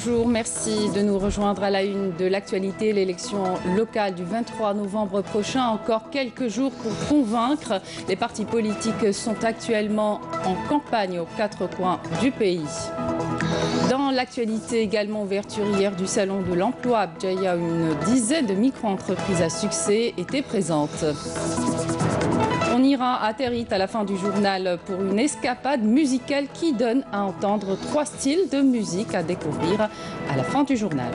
Bonjour, merci de nous rejoindre à la une de l'actualité. L'élection locale du 23 novembre prochain, encore quelques jours pour convaincre. Les partis politiques sont actuellement en campagne aux quatre coins du pays. Dans l'actualité également, ouverture hier du salon de l'emploi à Béjaïa, une dizaine de micro-entreprises à succès étaient présentes. On ira à Territ à la fin du journal pour une escapade musicale qui donne à entendre 3 styles de musique à découvrir à la fin du journal.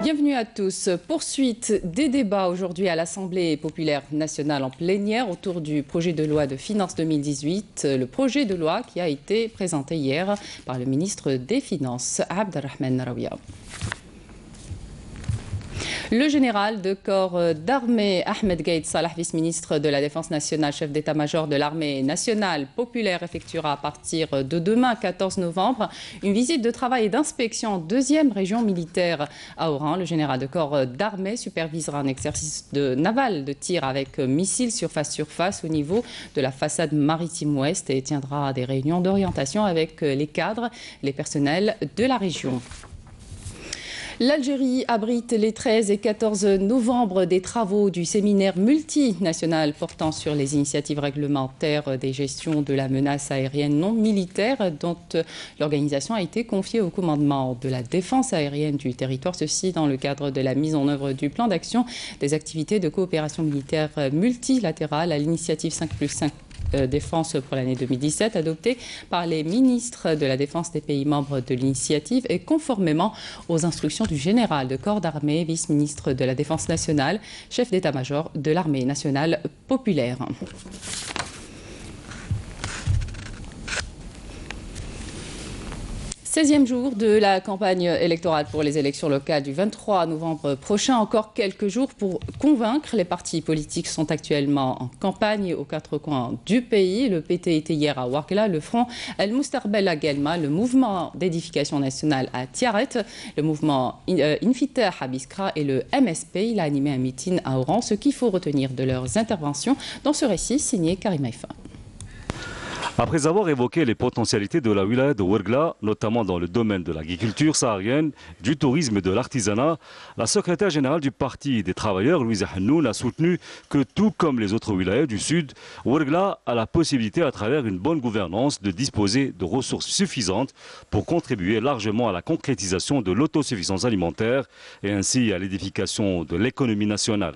Bienvenue à tous. Poursuite des débats aujourd'hui à l'Assemblée populaire nationale en plénière autour du projet de loi de finances 2018. Le projet de loi qui a été présenté hier par le ministre des Finances, Abdelrahman Raouia. Le général de corps d'armée Ahmed Gaïd Salah, vice-ministre de la Défense nationale, chef d'état-major de l'armée nationale populaire, effectuera à partir de demain, 14 novembre, une visite de travail et d'inspection en 2e région militaire à Oran. Le général de corps d'armée supervisera un exercice naval de tir avec missiles surface-surface au niveau de la façade maritime ouest et tiendra des réunions d'orientation avec les cadres, les personnels de la région. L'Algérie abrite les 13 et 14 novembre des travaux du séminaire multinational portant sur les initiatives réglementaires des gestions de la menace aérienne non militaire dont l'organisation a été confiée au commandement de la défense aérienne du territoire. Ceci dans le cadre de la mise en œuvre du plan d'action des activités de coopération militaire multilatérale à l'initiative 5+5. Défense pour l'année 2017, adoptée par les ministres de la Défense des pays membres de l'initiative et conformément aux instructions du général de corps d'armée, vice-ministre de la Défense nationale, chef d'état-major de l'armée nationale populaire. 16e jour de la campagne électorale pour les élections locales du 23 novembre prochain. Encore quelques jours pour convaincre. Les partis politiques sont actuellement en campagne aux quatre coins du pays. Le PT était hier à Ouargla, le Front El Moustarbel à Guelma, le mouvement d'édification nationale à Tiaret, le mouvement Infitah à Biskra et le MSP. Il a animé un meeting à Oran. Ce qu'il faut retenir de leurs interventions dans ce récit signé Karim Haïfa. Après avoir évoqué les potentialités de la wilaya de Ouargla, notamment dans le domaine de l'agriculture saharienne, du tourisme et de l'artisanat, la secrétaire générale du Parti des travailleurs, Louisa Hannoun, a soutenu que tout comme les autres wilayas du Sud, Ouargla a la possibilité à travers une bonne gouvernance de disposer de ressources suffisantes pour contribuer largement à la concrétisation de l'autosuffisance alimentaire et ainsi à l'édification de l'économie nationale.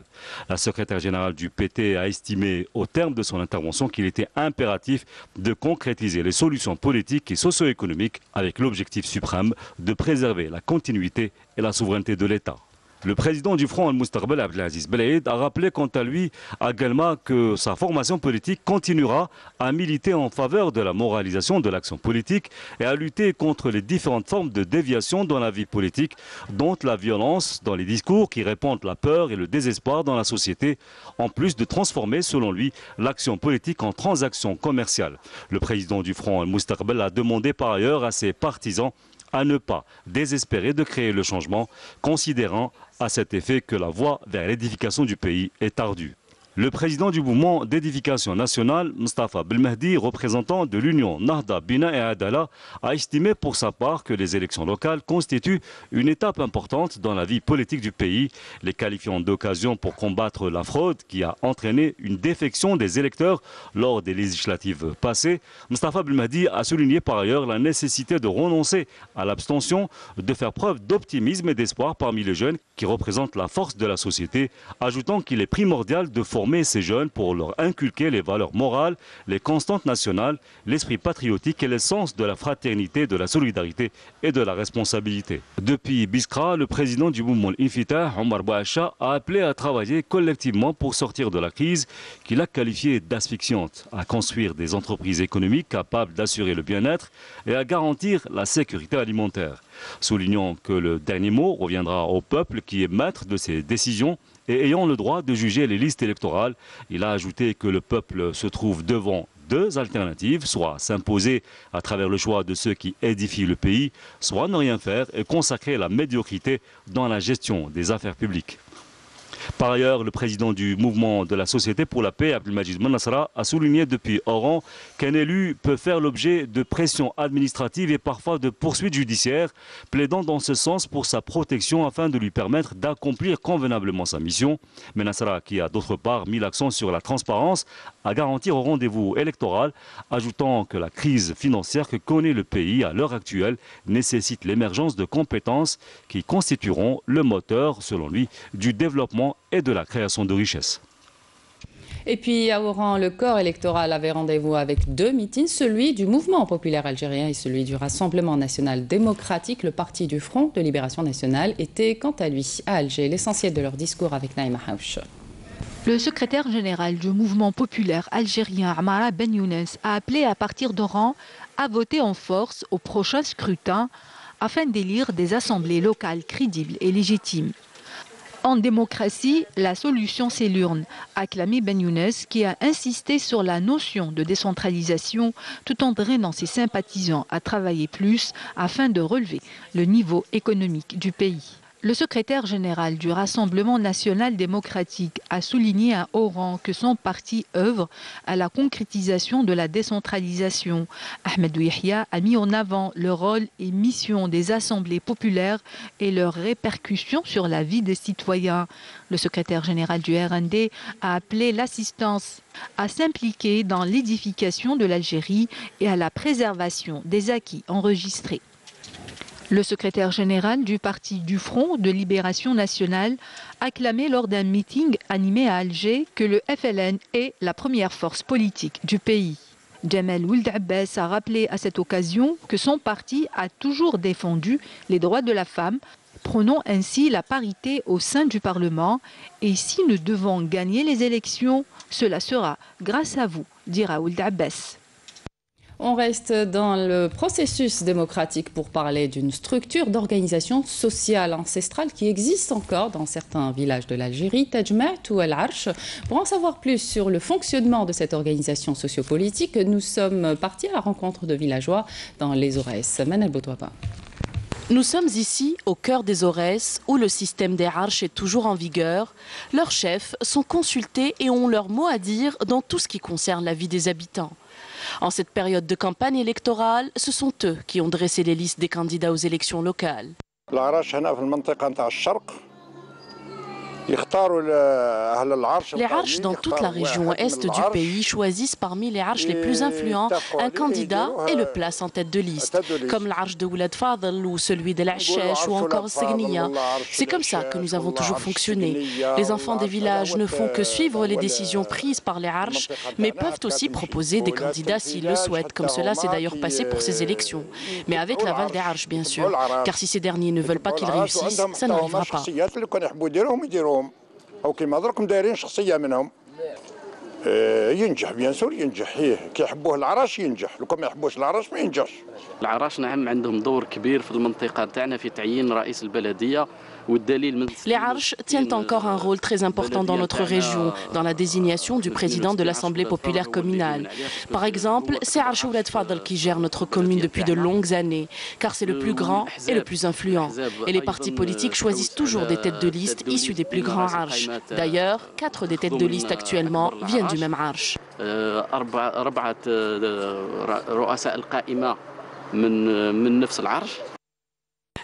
La secrétaire générale du PT a estimé au terme de son intervention qu'il était impératif de concrétiser les solutions politiques et socio-économiques avec l'objectif suprême de préserver la continuité et la souveraineté de l'État. Le président du Front El Moustarbel, Abdelaziz Belaïd, a rappelé quant à lui à Guelma que sa formation politique continuera à militer en faveur de la moralisation de l'action politique et à lutter contre les différentes formes de déviation dans la vie politique, dont la violence dans les discours qui répandent la peur et le désespoir dans la société, en plus de transformer, selon lui, l'action politique en transaction commerciale. Le président du Front El Moustarbel a demandé par ailleurs à ses partisans à ne pas désespérer de créer le changement, considérant à cet effet que la voie vers l'édification du pays est ardue. Le président du mouvement d'édification nationale, Mustafa Belmehdi, représentant de l'Union Nahda Bina et Adala, a estimé pour sa part que les élections locales constituent une étape importante dans la vie politique du pays, les qualifiant d'occasion pour combattre la fraude qui a entraîné une défection des électeurs lors des législatives passées. Mustafa Belmehdi a souligné par ailleurs la nécessité de renoncer à l'abstention, de faire preuve d'optimisme et d'espoir parmi les jeunes qui représentent la force de la société, ajoutant qu'il est primordial de former ces jeunes pour leur inculquer les valeurs morales, les constantes nationales, l'esprit patriotique et l'essence de la fraternité, de la solidarité et de la responsabilité. Depuis Biskra, le président du mouvement Infitah, Omar Bouacha, a appelé à travailler collectivement pour sortir de la crise qu'il a qualifiée d'asphyxiante, à construire des entreprises économiques capables d'assurer le bien-être et à garantir la sécurité alimentaire. Soulignant que le dernier mot reviendra au peuple qui est maître de ses décisions et ayant le droit de juger les listes électorales, il a ajouté que le peuple se trouve devant 2 alternatives, soit s'imposer à travers le choix de ceux qui édifient le pays, soit ne rien faire et consacrer la médiocrité dans la gestion des affaires publiques. Par ailleurs, le président du mouvement de la Société pour la paix, Abdelmajid Bennassara, a souligné depuis Oran qu'un élu peut faire l'objet de pressions administratives et parfois de poursuites judiciaires, plaidant dans ce sens pour sa protection afin de lui permettre d'accomplir convenablement sa mission. Bennassara, qui a d'autre part mis l'accent sur la transparence à garantir au rendez-vous électoral, ajoutant que la crise financière que connaît le pays à l'heure actuelle nécessite l'émergence de compétences qui constitueront le moteur, selon lui, du développement et de la création de richesses. Et puis à Oran, le corps électoral avait rendez-vous avec deux meetings, celui du mouvement populaire algérien et celui du Rassemblement national démocratique. Le parti du Front de libération nationale était quant à lui à Alger. L'essentiel de leur discours avec Naïma Haouch. Le secrétaire général du mouvement populaire algérien Amara Ben Younes a appelé à partir d'Oran à voter en force au prochain scrutin afin d'élire des assemblées locales crédibles et légitimes. En démocratie, la solution c'est l'urne, a clamé Ben Younes, qui a insisté sur la notion de décentralisation tout en drainant ses sympathisants à travailler plus afin de relever le niveau économique du pays. Le secrétaire général du Rassemblement national démocratique a souligné à Oran que son parti œuvre à la concrétisation de la décentralisation. Ahmedou Yahya a mis en avant le rôle et mission des assemblées populaires et leurs répercussions sur la vie des citoyens. Le secrétaire général du RND a appelé l'assistance à s'impliquer dans l'édification de l'Algérie et à la préservation des acquis enregistrés. Le secrétaire général du parti du Front de libération nationale a clamé lors d'un meeting animé à Alger que le FLN est la première force politique du pays. Djamel Ould Abbas a rappelé à cette occasion que son parti a toujours défendu les droits de la femme, prônant ainsi la parité au sein du Parlement. Et si nous devons gagner les élections, cela sera grâce à vous, dira Ould Abbas. On reste dans le processus démocratique pour parler d'une structure d'organisation sociale ancestrale qui existe encore dans certains villages de l'Algérie, Tajmat ou El Arch. Pour en savoir plus sur le fonctionnement de cette organisation sociopolitique, nous sommes partis à la rencontre de villageois dans les Aurès. Manel Boutouaba. Nous sommes ici, au cœur des Aurès, où le système des Arches est toujours en vigueur. Leurs chefs sont consultés et ont leur mot à dire dans tout ce qui concerne la vie des habitants. En cette période de campagne électorale, ce sont eux qui ont dressé les listes des candidats aux élections locales. Les Arches dans toute la région est du pays choisissent parmi les Arches les plus influents un candidat et le placent en tête de liste, comme l'Arche de Oulad Fadl ou celui de l'Achèche ou encore Segnia. C'est comme ça que nous avons toujours fonctionné. Les enfants des villages ne font que suivre les décisions prises par les Arches, mais peuvent aussi proposer des candidats s'ils le souhaitent, comme cela s'est d'ailleurs passé pour ces élections. Mais avec l'aval des Arches, bien sûr, car si ces derniers ne veulent pas qu'ils réussissent, ça n'arrivera pas. أو كما دركم دايرين شخصية منهم ينجح بيان سور ينجح كي يحبوه العراش ينجح لو كان ما يحبوش العراش ما ينجحش. العراش نعم عندهم دور كبير في المنطقة تاعنا في تعيين رئيس البلدية. Les Arches tiennent encore un rôle très important dans notre région, dans la désignation du président de l'Assemblée populaire communale. Par exemple, c'est Arch Oulad Fadl qui gère notre commune depuis de longues années, car c'est le plus grand et le plus influent. Et les partis politiques choisissent toujours des têtes de liste issues des plus grands Arches. D'ailleurs, 4 des têtes de liste actuellement viennent du même Arche.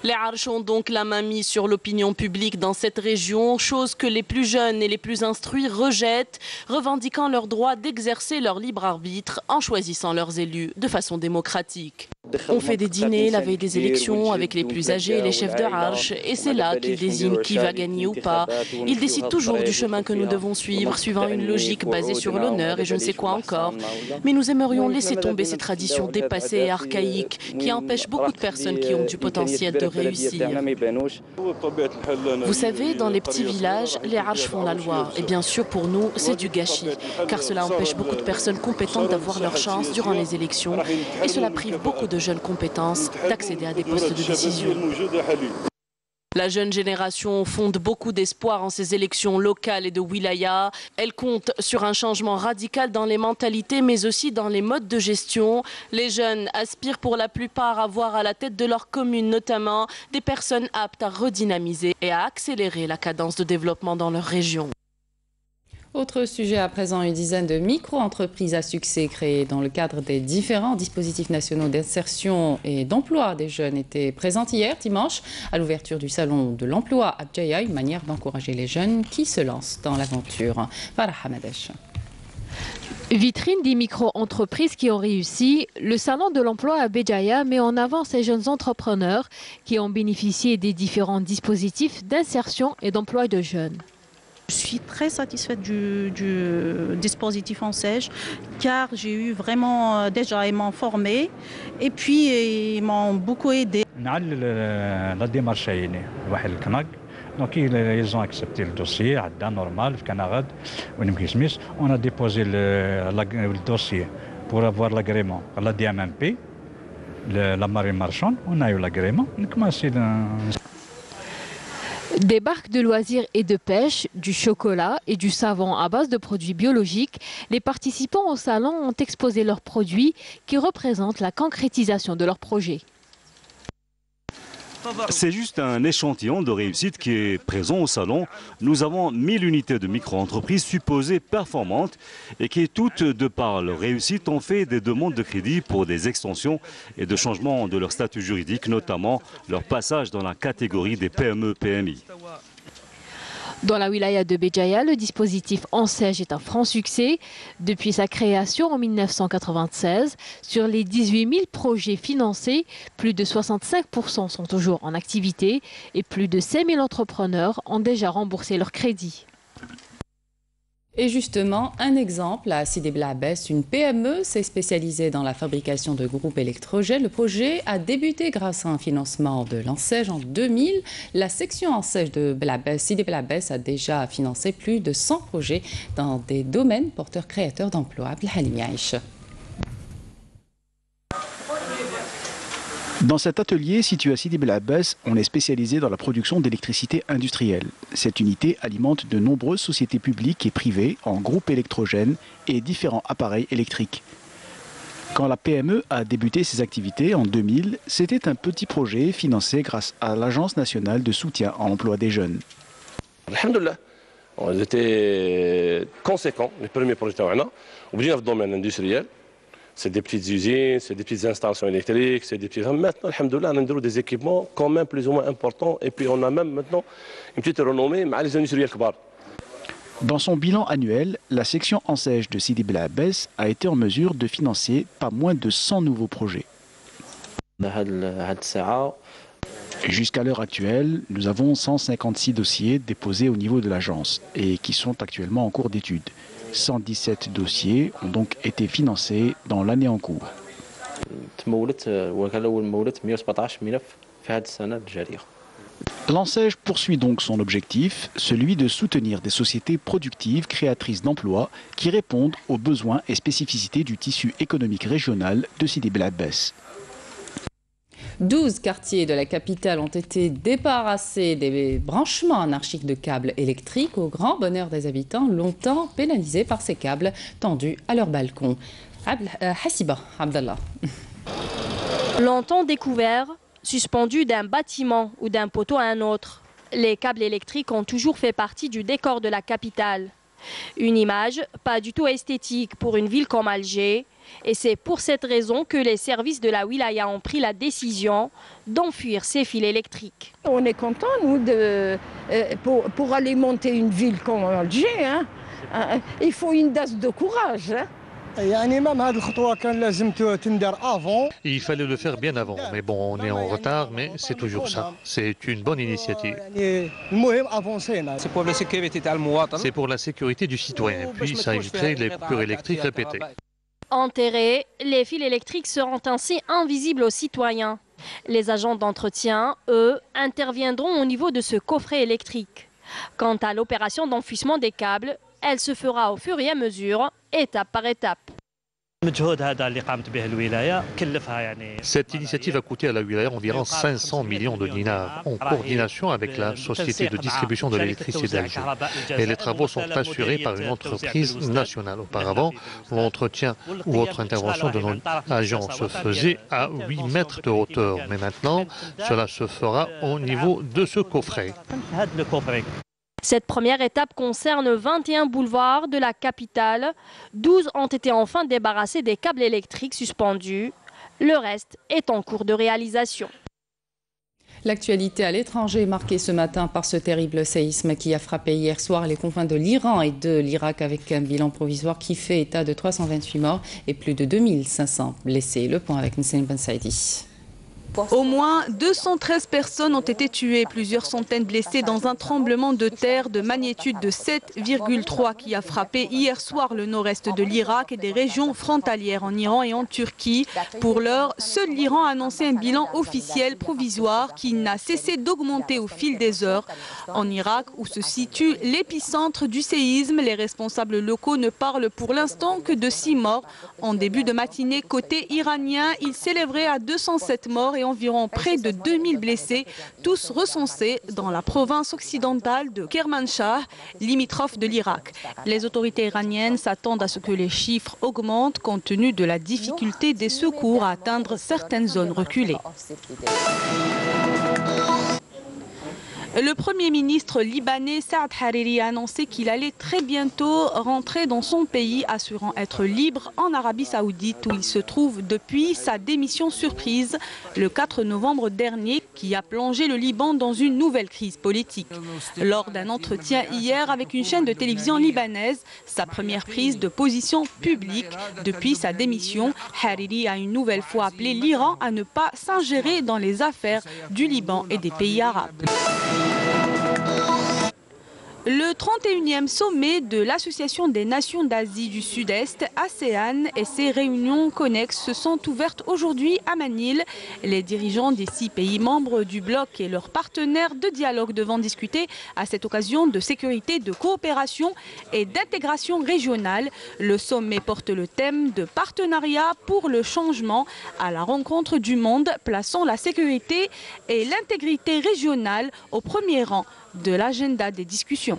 Les Arches ont donc la main mise sur l'opinion publique dans cette région, chose que les plus jeunes et les plus instruits rejettent, revendiquant leur droit d'exercer leur libre arbitre en choisissant leurs élus de façon démocratique. On fait des dîners la veille des élections avec les plus âgés et les chefs de Arche, et c'est là qu'ils désignent qui va gagner ou pas. Ils décident toujours du chemin que nous devons suivre, suivant une logique basée sur l'honneur et je ne sais quoi encore. Mais nous aimerions laisser tomber ces traditions dépassées et archaïques qui empêchent beaucoup de personnes qui ont du potentiel de réussir. Vous savez, dans les petits villages, les Arches font la loi. Et bien sûr, pour nous, c'est du gâchis, car cela empêche beaucoup de personnes compétentes d'avoir leur chance durant les élections, et cela prive beaucoup de jeunes compétences d'accéder à des postes de décision. La jeune génération fonde beaucoup d'espoir en ces élections locales et de wilaya. Elle compte sur un changement radical dans les mentalités mais aussi dans les modes de gestion. Les jeunes aspirent pour la plupart à voir à la tête de leur commune notamment des personnes aptes à redynamiser et à accélérer la cadence de développement dans leur région. Autre sujet à présent, une dizaine de micro-entreprises à succès créées dans le cadre des différents dispositifs nationaux d'insertion et d'emploi des jeunes étaient présentes hier, dimanche, à l'ouverture du salon de l'emploi à Béjaïa, une manière d'encourager les jeunes qui se lancent dans l'aventure. Farah Hamadesh. Vitrine des micro-entreprises qui ont réussi, le salon de l'emploi à Béjaïa met en avant ces jeunes entrepreneurs qui ont bénéficié des différents dispositifs d'insertion et d'emploi de jeunes. Je suis très satisfaite du dispositif Ensej car j'ai eu vraiment déjà, ils m'ont formé et puis ils m'ont beaucoup aidé. La démarche donc ils ont accepté le dossier, normal, on a déposé le dossier pour avoir l'agrément, la DMMP, la marine marchande, on a eu l'agrément, on a commencé. Des barques de loisirs et de pêche, du chocolat et du savon à base de produits biologiques, les participants au salon ont exposé leurs produits qui représentent la concrétisation de leur projet. C'est juste un échantillon de réussite qui est présent au salon. Nous avons 1000 unités de micro-entreprises supposées performantes et qui, toutes de par leur réussite, ont fait des demandes de crédit pour des extensions et de changements de leur statut juridique, notamment leur passage dans la catégorie des PME-PMI. Dans la wilaya de Béjaïa, le dispositif Ensej est un franc succès. Depuis sa création en 1996, sur les 18 000 projets financés, plus de 65% sont toujours en activité et plus de 5 000 entrepreneurs ont déjà remboursé leur crédit. Et justement, un exemple à Sidi Bel Abbès, une PME s'est spécialisée dans la fabrication de groupes électrogènes. Le projet a débuté grâce à un financement de l'Ensej en 2000. La section Ensej de Sidi Bel Abbès a déjà financé plus de 100 projets dans des domaines porteurs créateurs d'emplois. Abdelhalim Yaïch. Dans cet atelier situé à Sidi Bel Abbès, on est spécialisé dans la production d'électricité industrielle. Cette unité alimente de nombreuses sociétés publiques et privées en groupes électrogènes et différents appareils électriques. Quand la PME a débuté ses activités en 2000, c'était un petit projet financé grâce à l'Agence nationale de soutien à l'emploi des jeunes. Alhamdoulilah, on était conséquents, les premiers projets dans le domaine industriel. C'est des petites usines, c'est des petites installations électriques, c'est des petits... Maintenant, alhamdoulilah, on a des équipements quand même plus ou moins importants et puis on a même maintenant une petite renommée avec les industriels kbar. Dans son bilan annuel, la section Ensej de Sidi Bel Abbès a été en mesure de financer pas moins de 100 nouveaux projets. Jusqu'à l'heure actuelle, nous avons 156 dossiers déposés au niveau de l'agence et qui sont actuellement en cours d'étude. 117 dossiers ont donc été financés dans l'année en cours. L'Ensej poursuit donc son objectif, celui de soutenir des sociétés productives créatrices d'emplois qui répondent aux besoins et spécificités du tissu économique régional de Sidi Bel Abbès. 12 quartiers de la capitale ont été débarrassés des branchements anarchiques de câbles électriques au grand bonheur des habitants, longtemps pénalisés par ces câbles tendus à leur balcon. Hassiba Abdallah. Longtemps découverts, suspendus d'un bâtiment ou d'un poteau à un autre, les câbles électriques ont toujours fait partie du décor de la capitale. Une image pas du tout esthétique pour une ville comme Alger. Et c'est pour cette raison que les services de la wilaya ont pris la décision d'enfuir ces fils électriques. On est content, nous, pour aller monter une ville comme Alger. Hein. Il faut une dose de courage. Hein. Il fallait le faire bien avant, mais bon, on est en retard, mais c'est toujours ça. C'est une bonne initiative. C'est pour la sécurité C'est pour la sécurité du citoyen, puis ça éviterait les coupures électriques répétées. Enterrés, les fils électriques seront ainsi invisibles aux citoyens. Les agents d'entretien, eux, interviendront au niveau de ce coffret électrique. Quant à l'opération d'enfouissement des câbles, elle se fera au fur et à mesure, étape par étape. Cette initiative a coûté à la wilaya environ 500 millions de dinars en coordination avec la société de distribution de l'électricité d'Alger. Et les travaux sont assurés par une entreprise nationale. Auparavant, l'entretien ou autre intervention de nos agents se faisait à 8 mètres de hauteur. Mais maintenant, cela se fera au niveau de ce coffret. Cette première étape concerne 21 boulevards de la capitale. 12 ont été enfin débarrassés des câbles électriques suspendus. Le reste est en cours de réalisation. L'actualité à l'étranger est marquée ce matin par ce terrible séisme qui a frappé hier soir les confins de l'Iran et de l'Irak avec un bilan provisoire qui fait état de 328 morts et plus de 2500 blessés. Le point avec Nessine Ben Saïdi. Au moins 213 personnes ont été tuées, plusieurs centaines blessées dans un tremblement de terre de magnitude de 7,3 qui a frappé hier soir le nord-est de l'Irak et des régions frontalières en Iran et en Turquie. Pour l'heure, seul l'Iran a annoncé un bilan officiel provisoire qui n'a cessé d'augmenter au fil des heures. En Irak, où se situe l'épicentre du séisme, les responsables locaux ne parlent pour l'instant que de 6 morts. En début de matinée, côté iranien, il s'élèverait à 207 morts et environ près de 2000 blessés, tous recensés dans la province occidentale de Kermanshah, limitrophe de l'Irak. Les autorités iraniennes s'attendent à ce que les chiffres augmentent compte tenu de la difficulté des secours à atteindre certaines zones reculées. Le Premier ministre libanais Saad Hariri a annoncé qu'il allait très bientôt rentrer dans son pays, assurant être libre en Arabie Saoudite où il se trouve depuis sa démission surprise le 4 novembre dernier qui a plongé le Liban dans une nouvelle crise politique. Lors d'un entretien hier avec une chaîne de télévision libanaise, sa première prise de position publique depuis sa démission, Hariri a une nouvelle fois appelé l'Iran à ne pas s'ingérer dans les affaires du Liban et des pays arabes. Le 31e sommet de l'Association des Nations d'Asie du Sud-Est, ASEAN, et ses réunions connexes se sont ouvertes aujourd'hui à Manille. Les dirigeants des 6 pays membres du bloc et leurs partenaires de dialogue devront discuter à cette occasion de sécurité, de coopération et d'intégration régionale. Le sommet porte le thème de partenariat pour le changement à la rencontre du monde, plaçant la sécurité et l'intégrité régionale au premier rang de l'agenda des discussions.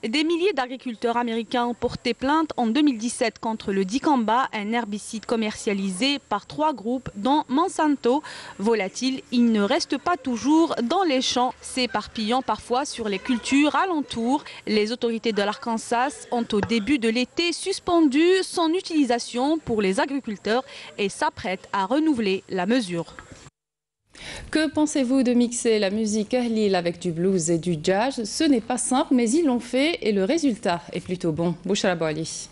Des milliers d'agriculteurs américains ont porté plainte en 2017 contre le dicamba, un herbicide commercialisé par 3 groupes dont Monsanto. Volatile, il ne reste pas toujours dans les champs, s'éparpillant parfois sur les cultures alentours. Les autorités de l'Arkansas ont au début de l'été suspendu son utilisation pour les agriculteurs et s'apprêtent à renouveler la mesure. Que pensez-vous de mixer la musique Ahlil avec du blues et du jazz? Ce n'est pas simple, mais ils l'ont fait et le résultat est plutôt bon. Bouchra Bouali.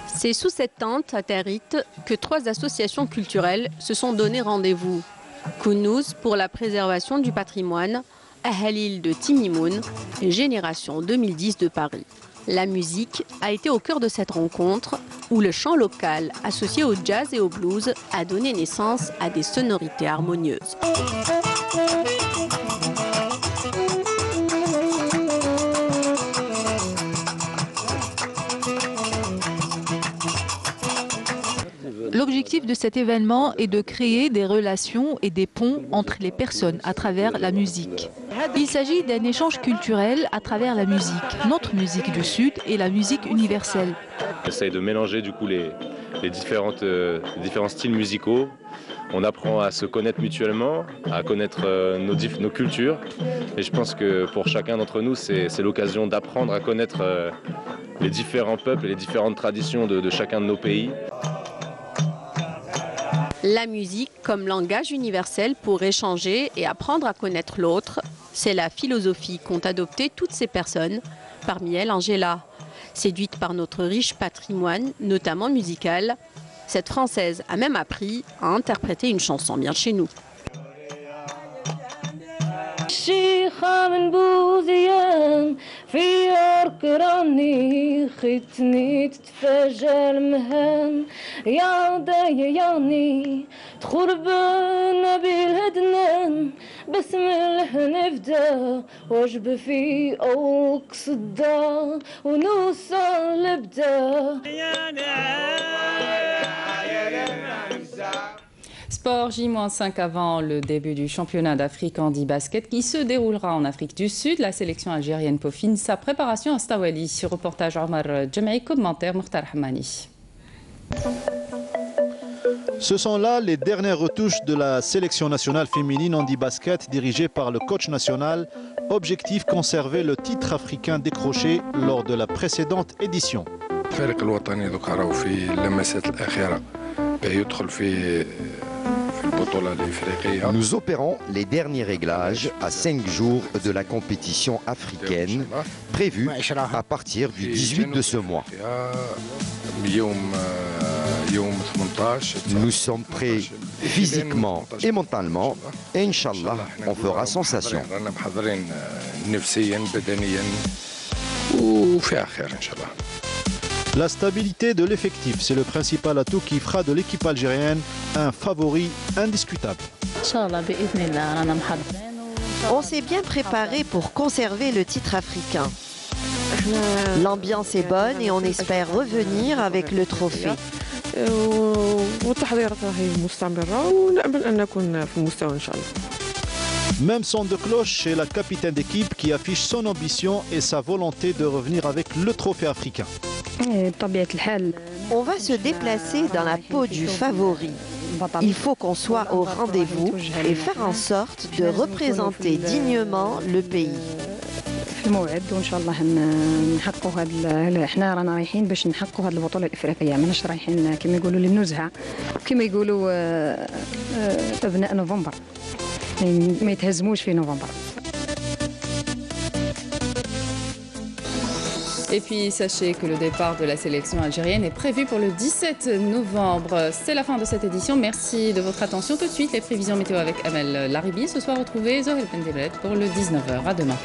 C'est sous cette tente à Tarit que 3 associations culturelles se sont donné rendez-vous. Kounouz pour la préservation du patrimoine, Ahlil de Timimoun et Génération 2010 de Paris. La musique a été au cœur de cette rencontre où le chant local associé au jazz et au blues a donné naissance à des sonorités harmonieuses. L'objectif de cet événement est de créer des relations et des ponts entre les personnes à travers la musique. Il s'agit d'un échange culturel à travers la musique, notre musique du Sud et la musique universelle. On essaye de mélanger du coup les différents styles musicaux. On apprend à se connaître mutuellement, à connaître nos cultures. Et je pense que pour chacun d'entre nous, c'est l'occasion d'apprendre à connaître les différents peuples et les différentes traditions de chacun de nos pays. La musique comme langage universel pour échanger et apprendre à connaître l'autre, c'est la philosophie qu'ont adoptée toutes ces personnes, parmi elles Angela. Séduite par notre riche patrimoine, notamment musical, cette Française a même appris à interpréter une chanson bien chez nous. الشيخة من بوزيان في أركراني ختني تتفاجأ المهان يا ضياني تخربنا بالهدنان بسم الله نبدا واجب في اوكس الدار ونوصل لبدا. Sport J-5 avant le début du championnat d'Afrique handi basket qui se déroulera en Afrique du Sud. La sélection algérienne peaufine sa préparation à Stawali. Reportage Omar Djemei, commentaire Mokhtar Hamani. Ce sont là les dernières retouches de la sélection nationale féminine handi basket dirigée par le coach national. Objectif, conserver le titre africain décroché lors de la précédente édition. Nous opérons les derniers réglages à 5 jours de la compétition africaine prévue à partir du 18 de ce mois. Nous sommes prêts physiquement et mentalement et Inch'Allah, on fera sensation. La stabilité de l'effectif, c'est le principal atout qui fera de l'équipe algérienne un favori indiscutable. On s'est bien préparé pour conserver le titre africain. L'ambiance est bonne et on espère revenir avec le trophée. Même son de cloche chez la capitaine d'équipe qui affiche son ambition et sa volonté de revenir avec le trophée africain. On va se déplacer dans la peau du favori. Il faut qu'on soit au rendez-vous et faire en sorte de représenter dignement le pays. في الموعد وان شاء الله نحققوا هذا. احنا رانا رايحين باش نحققوا هذه البطوله الافريقيه، ماناش رايحين كما يقولوا للنزهه كما يقولوا ابناء نوفمبر، ما يتهزموش في نوفمبر. Et puis sachez que le départ de la sélection algérienne est prévu pour le 17 novembre. C'est la fin de cette édition. Merci de votre attention. Tout de suite, les prévisions météo avec Amel Laribi. Ce soir, retrouvez Zohel Pendebret pour le 19h. À demain.